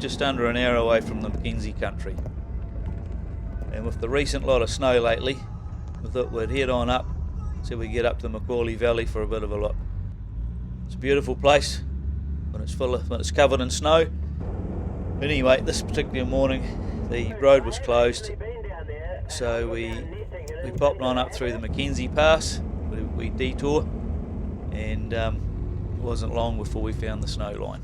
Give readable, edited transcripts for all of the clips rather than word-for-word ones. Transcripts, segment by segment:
just under an hour away from the McKenzie country. And with the recent lot of snow lately, we thought we'd head on up so we get up to the Macaulay Valley for a bit of a look. It's a beautiful place when it's covered in snow. But anyway, this particular morning the road was closed, so we popped on up through the McKenzie Pass. We detour, and it wasn't long before we found the snow line.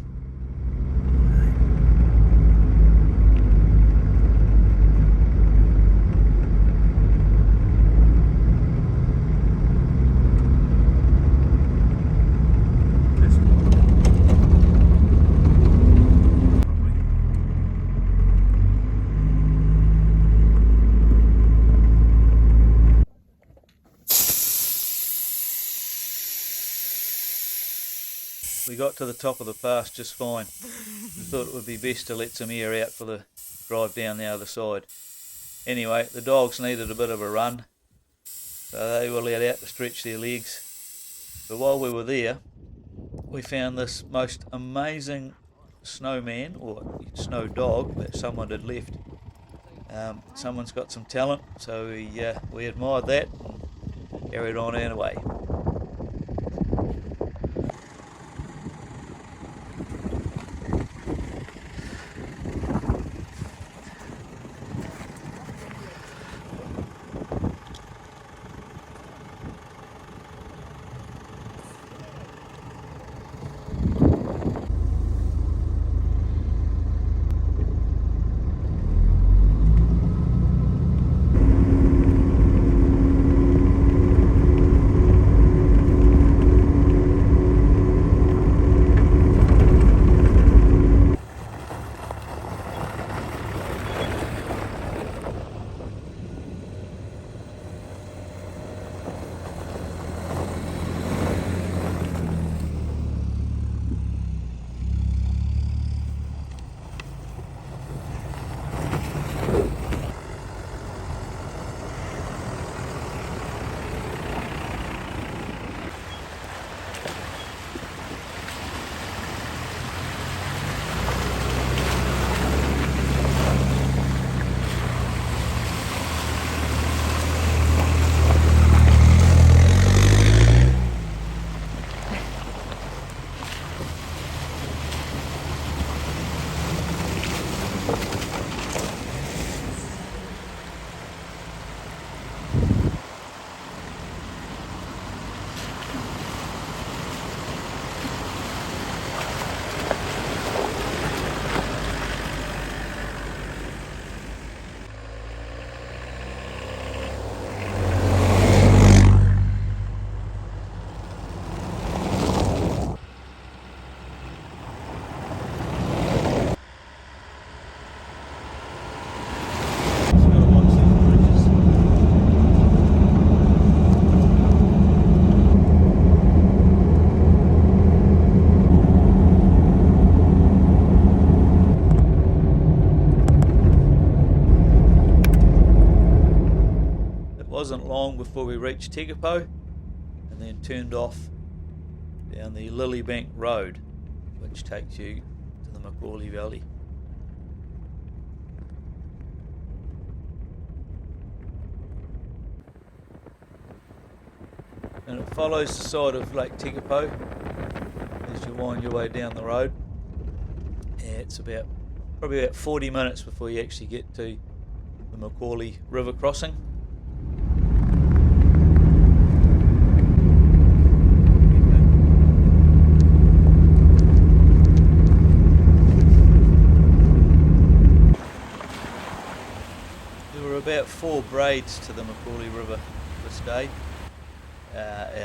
We got to the top of the pass just fine. We thought it would be best to let some air out for the drive down the other side. Anyway, the dogs needed a bit of a run, so they were let out to stretch their legs. But while we were there, we found this most amazing snowman, or snow dog, that someone had left. Someone's got some talent, so we admired that and carried on our way. Wasn't long before we reached Tegapo and then turned off down the Lilybank Road, which takes you to the Macaulay Valley. And it follows the side of Lake Tegapo as you wind your way down the road. It's probably about 40 minutes before you actually get to the Macaulay River crossing. About 4 braids to the Macaulay River this day.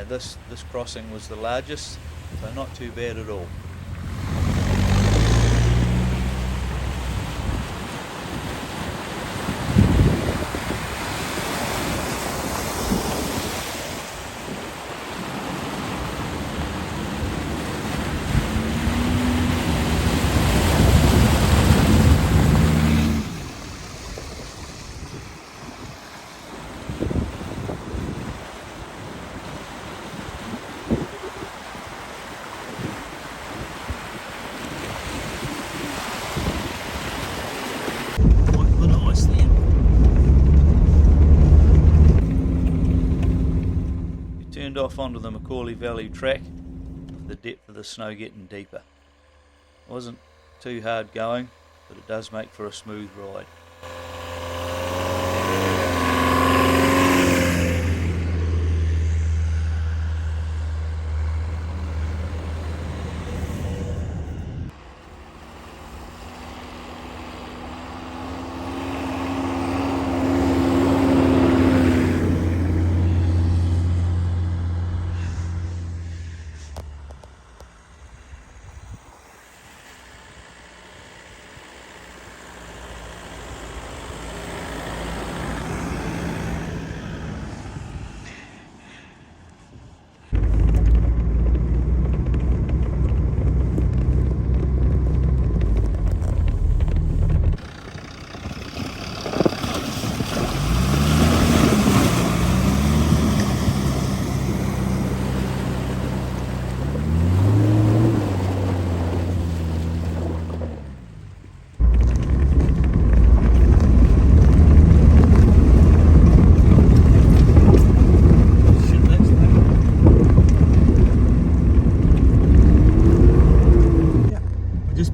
This crossing was the largest, so not too bad at all. off onto the Macaulay Valley track with the depth of the snow getting deeper. It wasn't too hard going, but it does make for a smooth ride.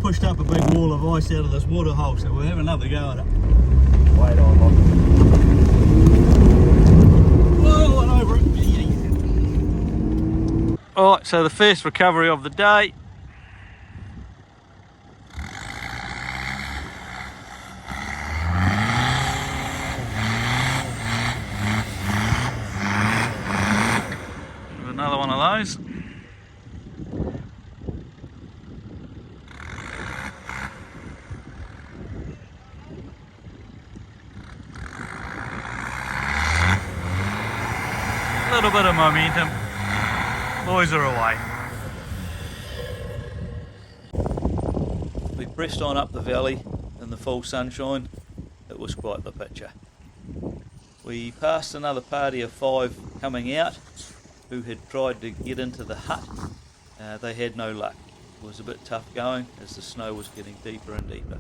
Pushed up a big wall of ice out of this water hole, so we'll have another go at it. Wait on. Whoa, and over it. Alright, so the first recovery of the day. Another one of those. A little bit of momentum, boys are away. We pressed on up the valley in the full sunshine. It was quite the picture. We passed another party of 5 coming out who had tried to get into the hut. They had no luck. It was a bit tough going as the snow was getting deeper and deeper.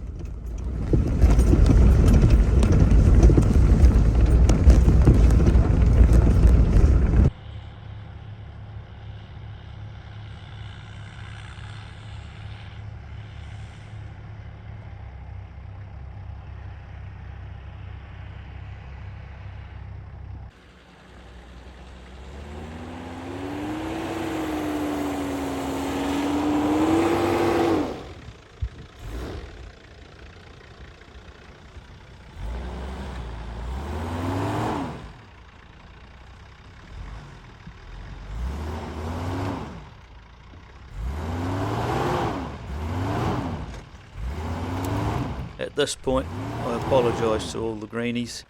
At this point, I apologise to all the greenies.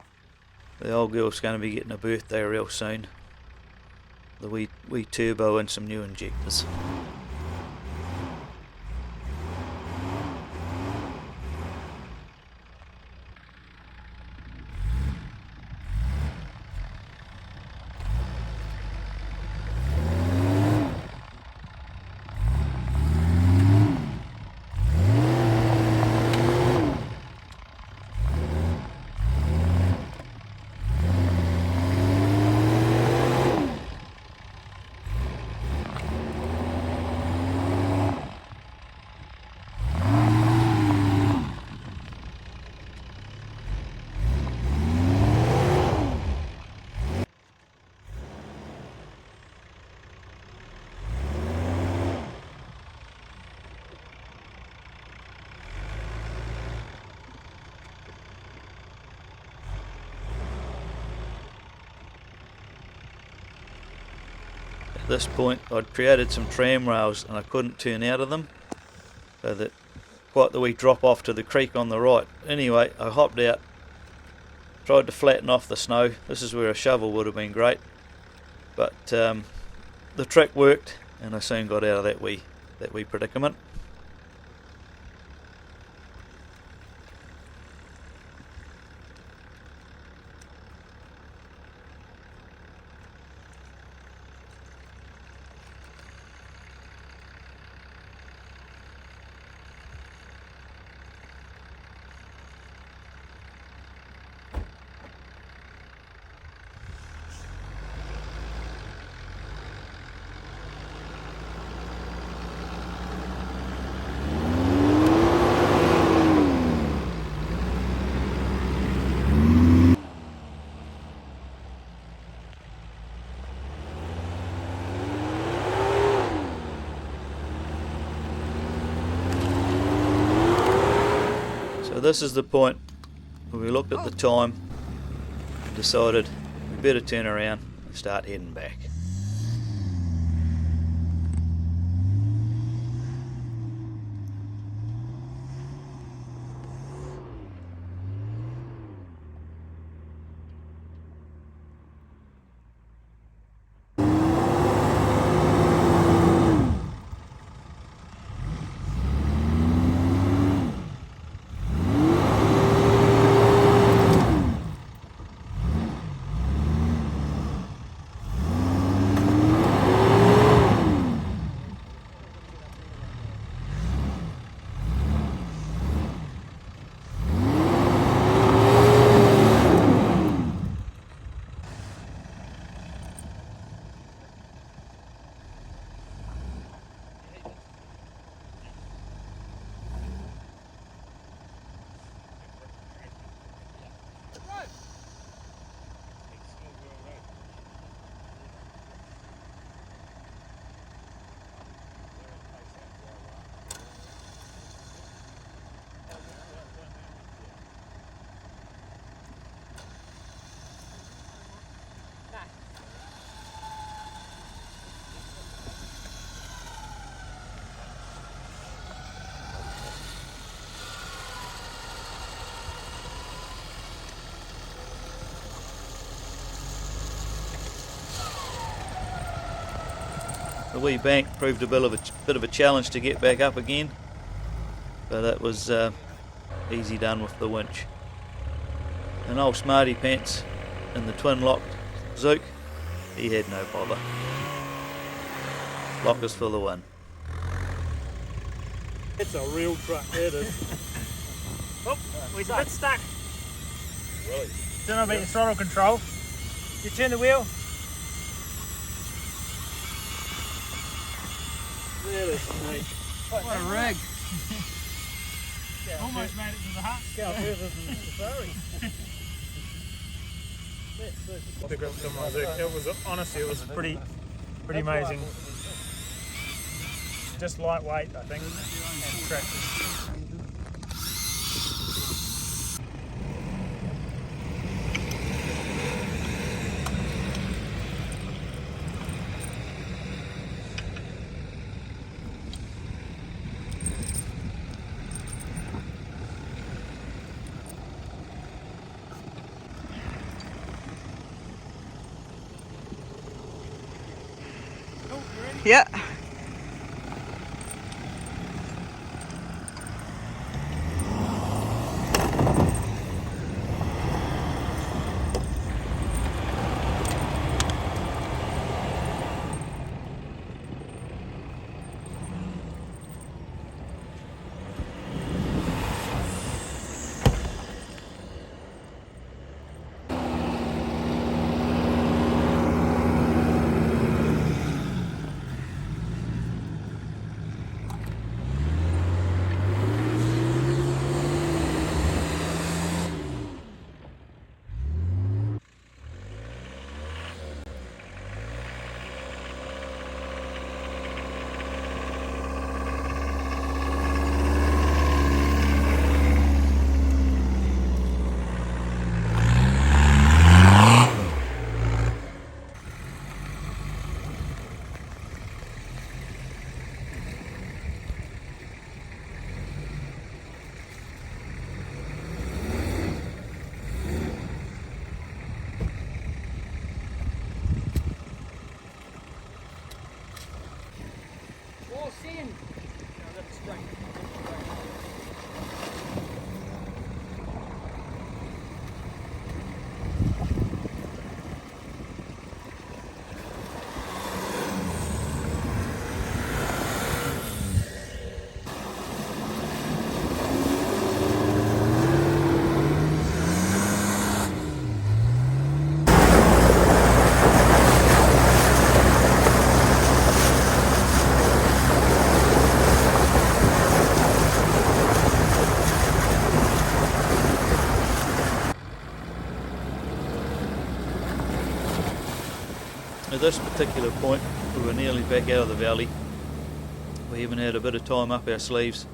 The old girl's going to be getting a birthday real soon. The wee turbo and some new injectors. At this point I'd created some tram rails and I couldn't turn out of them, so that quite the wee drop off to the creek on the right. Anyway, I hopped out, tried to flatten off the snow. This is where a shovel would have been great, but the trick worked and I soon got out of that wee predicament. So this is the point where we looked at the time and decided we better turn around and start heading back. The wee bank proved a bit of a challenge to get back up again, but it was easy done with the winch. And old Smarty Pants in the twin locked Zook, he had no bother. Lockers for the win. It's a real truck, it is. Oh, we're a bit stuck. Really? Don't know about your throttle control. You turn the wheel. There it is, mate. What a rig. Almost made it to the hut. Scout further than the safari. The grip to my Zook, it was honestly, it was pretty amazing. Just lightweight, I think, and traction. Yeah. At this particular point, we were nearly back out of the valley. We even had a bit of time up our sleeves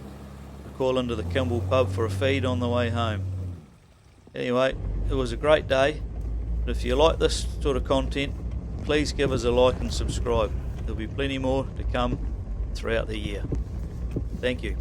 call into the Kimball pub for a feed on the way home. Anyway, it was a great day. But if you like this sort of content, please give us a like and subscribe. There'll be plenty more to come throughout the year. Thank you.